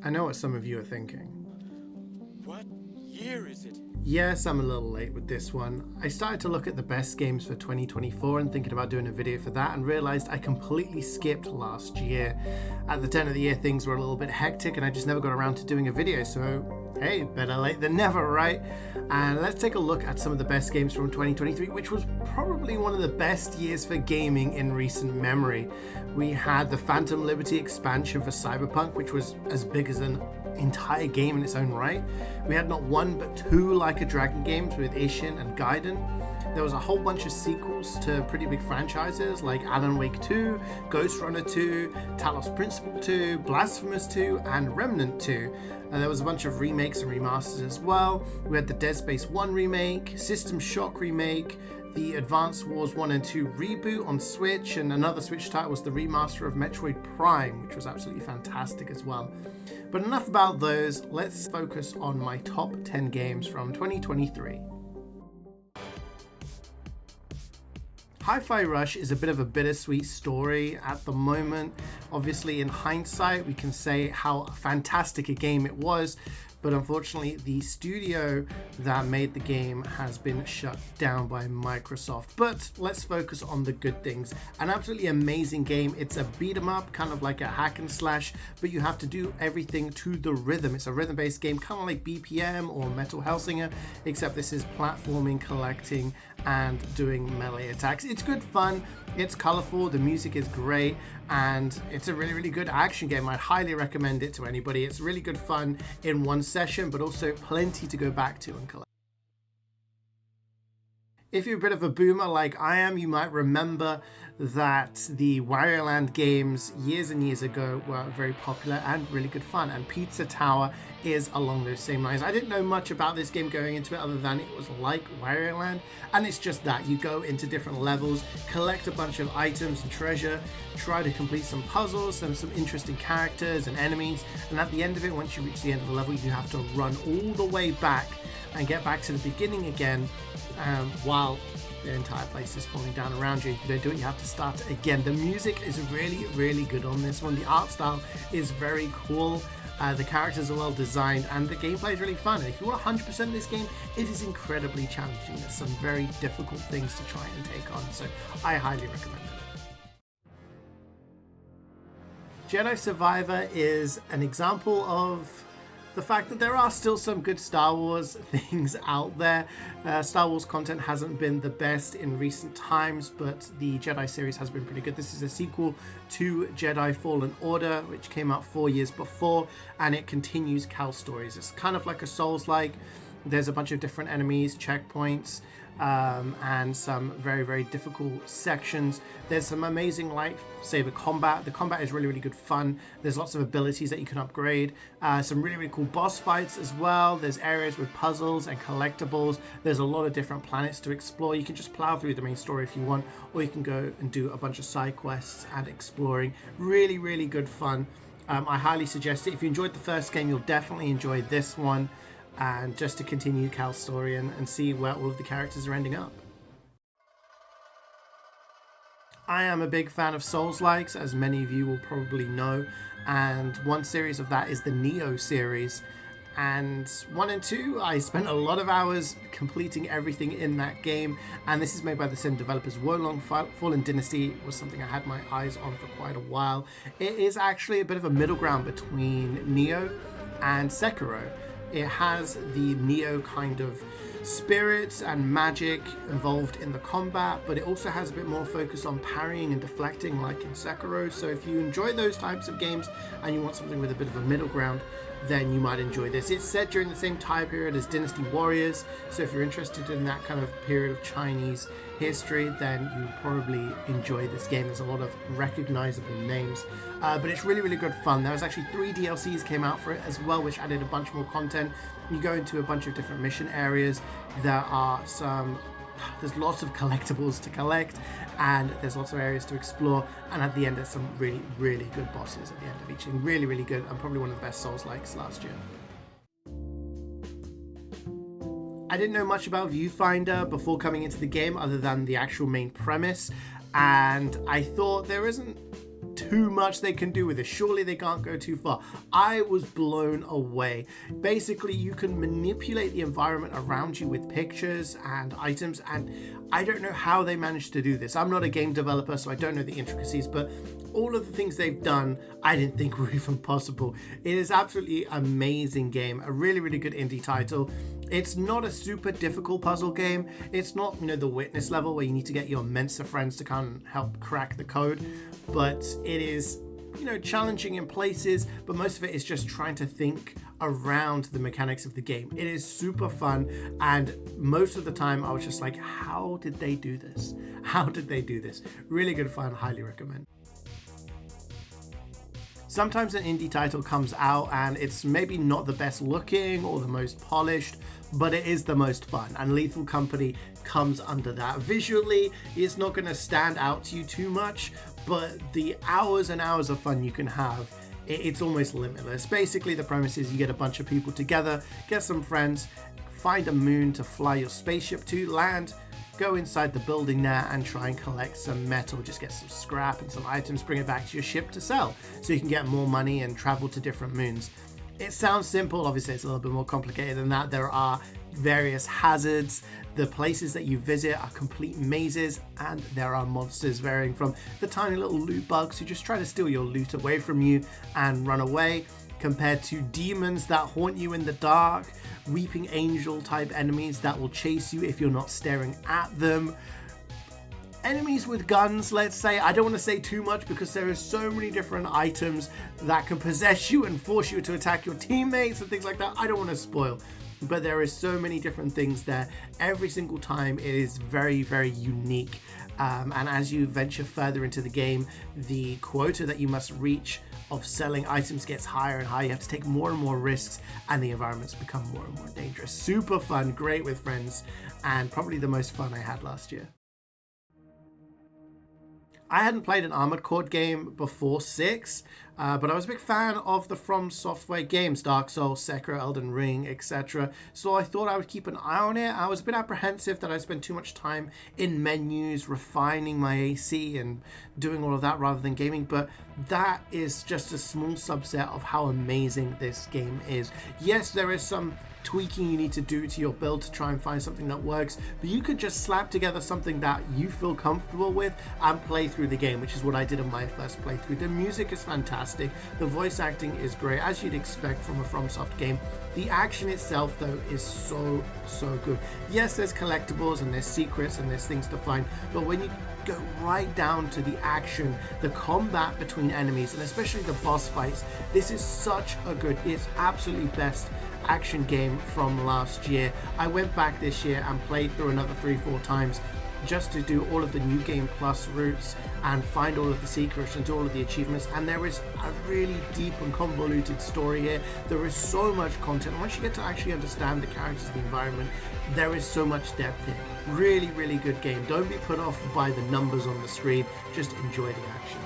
I know what some of you are thinking. What year is it? Yes, I'm a little late with this one. I started to look at the best games for 2024 and thinking about doing a video for that and realized I completely skipped last year. At the turn of the year, things were a little bit hectic and I just never got around to doing a video, so hey, better late than never, right? And let's take a look at some of the best games from 2023, which was probably one of the best years for gaming in recent memory. We had the Phantom Liberty expansion for Cyberpunk, which was as big as an entire game in its own right. We had not one but two Like a Dragon games with Ishin and Gaiden. There was a whole bunch of sequels to pretty big franchises like Alan Wake 2, Ghost Runner 2, Talos Principle 2, Blasphemous 2, and Remnant 2. There was a bunch of remakes and remasters as well. We had the Dead Space 1 remake, System Shock remake, the Advance Wars 1 and 2 reboot on Switch, and another Switch title was the remaster of Metroid Prime, which was absolutely fantastic as well. But enough about those, let's focus on my top 10 games from 2023. HiFi Rush is a bit of a bittersweet story at the moment. Obviously, in hindsight, we can say how fantastic a game it was, but unfortunately, the studio that made the game has been shut down by Microsoft. But let's focus on the good things. An absolutely amazing game. It's a beat 'em up, kind of like a hack and slash, but you have to do everything to the rhythm. It's a rhythm-based game, kind of like BPM or Metal Hellsinger, except this is platforming, collecting, and doing melee attacks. It's good fun, it's colorful, the music is great, and it's a really, really good action game. I'd highly recommend it to anybody. It's really good fun in one session, but also plenty to go back to and collect. If you're a bit of a boomer like I am, you might remember that the Wario Land games years and years ago were very popular and really good fun, and Pizza Tower is along those same lines. I didn't know much about this game going into it other than it was like Wario Land, and it's just that. You go into different levels, collect a bunch of items and treasure, try to complete some puzzles and some interesting characters and enemies, and at the end of it, once you reach the end of the level, you have to run all the way back and get back to the beginning again, while the entire place is falling down around you. If you don't do it, you have to start again. The music is really, really good on this one. The art style is very cool. The characters are well designed, and the gameplay is really fun. And if you want 100% of this game, it is incredibly challenging. There's some very difficult things to try and take on, so I highly recommend it. Jedi Survivor is an example of the fact that there are still some good Star Wars things out there. Star Wars content hasn't been the best in recent times, but the Jedi series has been pretty good. This is a sequel to Jedi Fallen Order, which came out 4 years before, and it continues Cal's stories. It's kind of like a Souls-like. There's a bunch of different enemies, checkpoints, and some very, very difficult sections. There's some amazing lightsaber combat. The combat is really, really good fun. There's lots of abilities that you can upgrade. Some really, really cool boss fights as well. There's areas with puzzles and collectibles. There's a lot of different planets to explore. You can just plow through the main story if you want, or you can go and do a bunch of side quests and exploring. Really, really good fun. I highly suggest it. If you enjoyed the first game, you'll definitely enjoy this one. And just to continue Cal's story and see where all of the characters are ending up. I am a big fan of Souls-likes, as many of you will probably know, and one series of that is the Neo series. And 1 and 2, I spent a lot of hours completing everything in that game, and this is made by the same developers. Wolong Fallen Dynasty was something I had my eyes on for quite a while. It is actually a bit of a middle ground between Neo and Sekiro. It has the Neo kind of spirits and magic involved in the combat, but it also has a bit more focus on parrying and deflecting like in Sekiro. So if you enjoy those types of games and you want something with a bit of a middle ground, then you might enjoy this. It's set during the same time period as Dynasty Warriors, so if you're interested in that kind of period of Chinese history, then you probably enjoy this game. There's a lot of recognizable names, but it's really, really good fun. There was actually 3 DLCs came out for it as well, which added a bunch more content. You go into a bunch of different mission areas. There's lots of collectibles to collect, and there's lots of areas to explore, and at the end there's some really, really good bosses at the end of each thing. Really, really good, and probably one of the best Souls-likes last year. I didn't know much about Viewfinder before coming into the game other than the actual main premise, and I thought there isn't too much they can do with this. Surely they can't go too far. I was blown away. Basically, you can manipulate the environment around you with pictures and items, and I don't know how they managed to do this. I'm not a game developer, so I don't know the intricacies, but all of the things they've done, I didn't think were even possible. It is absolutely amazing game. A really, really good indie title. It's not a super difficult puzzle game. It's not, the Witness level where you need to get your Mensa friends to come and help crack the code, but it is, challenging in places, but most of it is just trying to think around the mechanics of the game. It is super fun, and most of the time I was just like, how did they do this? How did they do this? Really good fun, highly recommend. Sometimes an indie title comes out and it's maybe not the best looking or the most polished, but it is the most fun, and Lethal Company comes under that. Visually, it's not going to stand out to you too much, but the hours and hours of fun you can have, it's almost limitless. Basically, the premise is you get a bunch of people together, get some friends, find a moon to fly your spaceship to, land, go inside the building there and try and collect some metal, just get some scrap and some items, bring it back to your ship to sell so you can get more money and travel to different moons. It sounds simple, obviously it's a little bit more complicated than that. There are various hazards, the places that you visit are complete mazes, and there are monsters varying from the tiny little loot bugs who just try to steal your loot away from you and run away, compared to demons that haunt you in the dark, weeping angel type enemies that will chase you if you're not staring at them. Enemies with guns, let's say. I don't want to say too much because there are so many different items that can possess you and force you to attack your teammates and things like that. I don't want to spoil, but there is so many different things there. Every single time it is very, very unique. And as you venture further into the game, the quota that you must reach of selling items gets higher and higher. You have to take more and more risks, and the environments become more and more dangerous. Super fun, great with friends, and probably the most fun I had last year. I hadn't played an Armored Core game before 6, but I was a big fan of the From Software games, Dark Souls, Sekiro, Elden Ring, etc. So I thought I would keep an eye on it. I was a bit apprehensive that I spent too much time in menus, refining my AC and doing all of that rather than gaming, but that is just a small subset of how amazing this game is. Yes, there is some tweaking you need to do to your build to try and find something that works, but you could just slap together something that you feel comfortable with and play through the game, which is what I did in my first playthrough. The music is fantastic, the voice acting is great, as you'd expect from a FromSoft game. The action itself, though, is so good. Yes, there's collectibles and there's secrets and there's things to find, but when you go right down to the action, the combat between enemies, and especially the boss fights, this is such a good, it's absolutely best action game from last year. I went back this year and played through another 3-4 times just to do all of the New Game Plus routes and find all of the secrets and do all of the achievements, and there is a really deep and convoluted story here. There is so much content. Once you get to actually understand the characters and the environment, there is so much depth here. Really good game. Don't be put off by the numbers on the screen, just enjoy the action.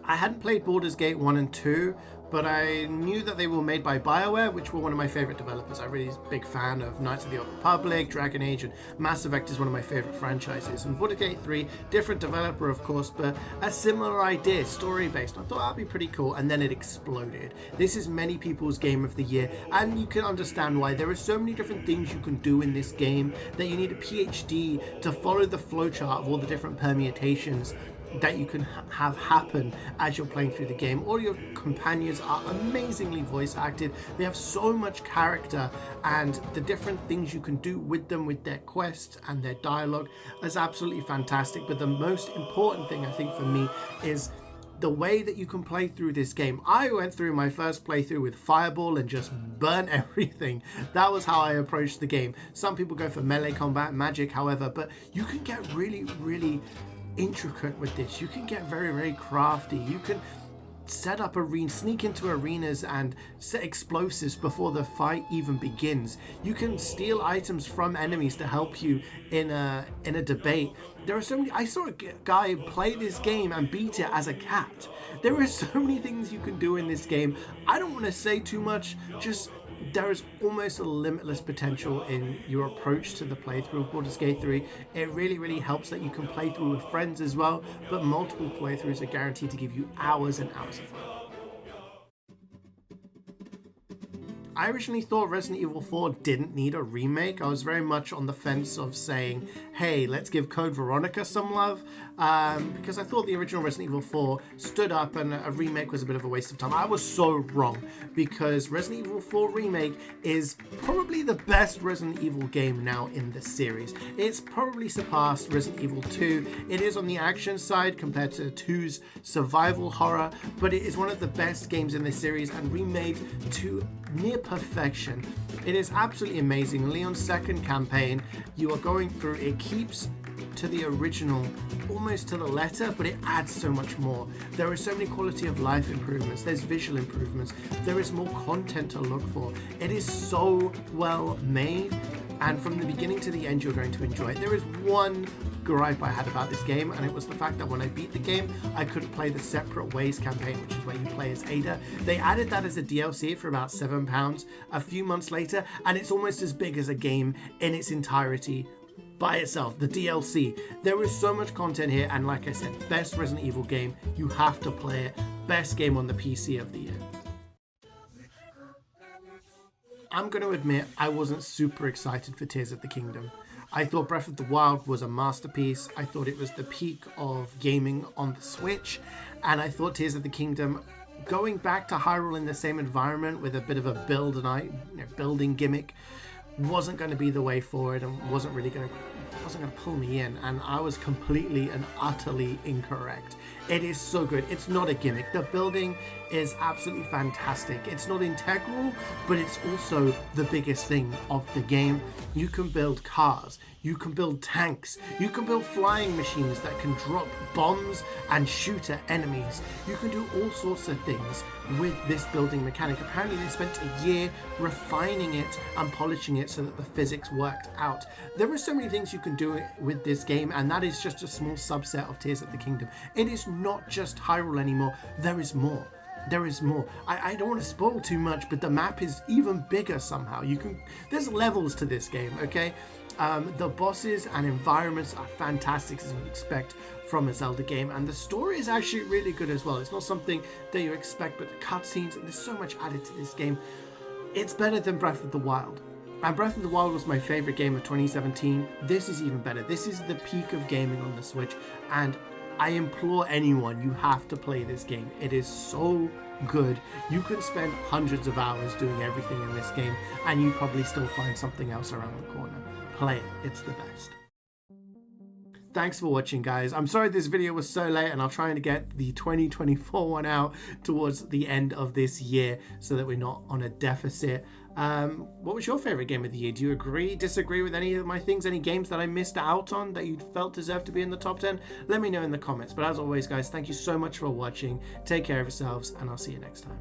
I hadn't played Baldur's Gate 1 and 2, but I knew that they were made by BioWare, which were one of my favorite developers. I'm really a big fan of Knights of the Old Republic, Dragon Age, and Mass Effect is one of my favorite franchises. And Baldur's Gate 3, different developer of course, but a similar idea, story-based. I thought that'd be pretty cool, and then it exploded. This is many people's game of the year, and you can understand why. There are so many different things you can do in this game that you need a PhD to follow the flowchart of all the different permutations that you can have happen as you're playing through the game. All your companions are amazingly voice acted. They have so much character, and the different things you can do with them, with their quests and their dialogue, is absolutely fantastic. But the most important thing I think for me is the way that you can play through this game. I went through my first playthrough with Fireball and just burnt everything. That was how I approached the game. Some people go for melee combat, magic, however, but you can get really intricate with this. You can get very crafty. You can set up arenas, sneak into arenas and set explosives before the fight even begins. You can steal items from enemies to help you in a debate. There are so many. I saw a guy play this game and beat it as a cat. There are so many things you can do in this game. I don't want to say too much, just There is almost a limitless potential in your approach to the playthrough of Baldur's Gate 3. It really helps that you can play through with friends as well, but multiple playthroughs are guaranteed to give you hours and hours of fun. I originally thought Resident Evil 4 didn't need a remake. I was very much on the fence of saying, hey, let's give Code Veronica some love, because I thought the original Resident Evil 4 stood up and a remake was a bit of a waste of time. I was so wrong, because Resident Evil 4 Remake is probably the best Resident Evil game now in the series. It's probably surpassed Resident Evil 2. It is on the action side compared to 2's survival horror, but it is one of the best games in the series and remade to near perfection. It is absolutely amazing. Leon's second campaign, you are going through, it keeps to the original almost to the letter, but it adds so much more. There are so many quality of life improvements, there's visual improvements, there is more content to look for. It is so well made, and from the beginning to the end you're going to enjoy it. There is one gripe I had about this game, and it was the fact that when I beat the game I couldn't play the Separate Ways campaign, which is where you play as Ada. They added that as a DLC for about £7 a few months later, and it's almost as big as a game in its entirety by itself, the DLC. There is so much content here, and like I said, best Resident Evil game, you have to play it. Best game on the PC of the year. I'm going to admit I wasn't super excited for Tears of the Kingdom. I thought Breath of the Wild was a masterpiece. I thought it was the peak of gaming on the Switch, and I thought Tears of the Kingdom, going back to Hyrule in the same environment with a bit of a building gimmick, wasn't going to be the way forward and wasn't going to pull me in, and I was completely and utterly incorrect. It is so good. It's not a gimmick. The building is absolutely fantastic. It's not integral, but it's also the biggest thing of the game. You can build cars, you can build tanks, you can build flying machines that can drop bombs and shoot at enemies. You can do all sorts of things with this building mechanic. Apparently they spent a year refining it and polishing it so that the physics worked out. There are so many things you can do with this game, and that is just a small subset of Tears of the Kingdom. It is not just Hyrule anymore. There is more. There is more. I don't want to spoil too much, but the map is even bigger somehow. There's levels to this game, okay? The bosses and environments are fantastic, as you would expect from a Zelda game, and the story is actually really good as well. It's not something that you expect, but the cutscenes, and there's so much added to this game. It's better than Breath of the Wild. And Breath of the Wild was my favorite game of 2017. This is even better. This is the peak of gaming on the Switch, and I implore anyone, you have to play this game. It is so good. You can spend hundreds of hours doing everything in this game, and you probably still find something else around the corner. Play it. It's the best. Thanks for watching, guys. I'm sorry this video was so late, and I'll try and get the 2024 one out towards the end of this year so that we're not on a deficit. What was your favorite game of the year? Do you agree, disagree with any of my things? Any games that I missed out on that you felt deserved to be in the top 10? Let me know in the comments. But as always, guys, thank you so much for watching. Take care of yourselves, and I'll see you next time.